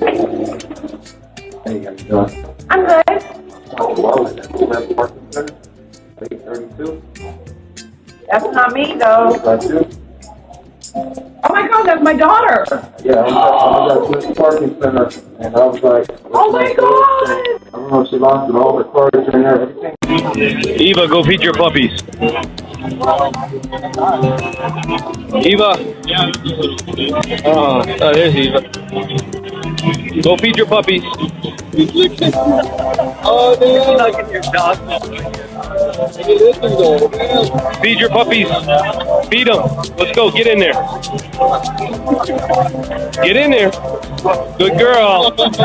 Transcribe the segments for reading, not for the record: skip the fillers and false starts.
Hey, how you doing? I'm good. Oh, wow, is that the parking center? 832? That's not me, though. That's you? Oh my God, that's my daughter. Yeah, I was at this parking center, and I was like, Oh my God. I don't know if she lost it, all the cars and everything. Eva, go feed your puppies. Eva. Oh, there's Eva. Go feed your puppies. Oh, dude. Look at your dog. Feed your puppies. Feed them. Let's go. Get in there. Get in there. Good girl. That's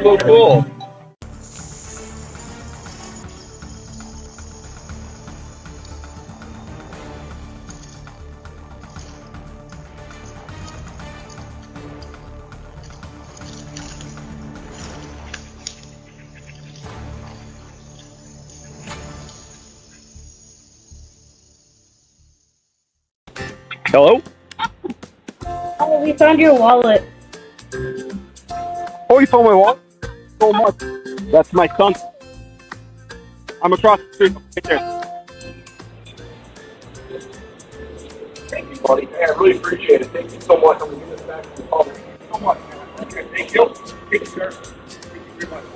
so cool. Hello? Oh, we found your wallet. Oh, you found my wallet? So much. That's my son. I'm across the street. Right there. Thank you, buddy. Hey, I really appreciate it. Thank you so much. I'm going to get this back to you. Thank you so much. Okay, thank you. Thank you, sir. Thank you very much.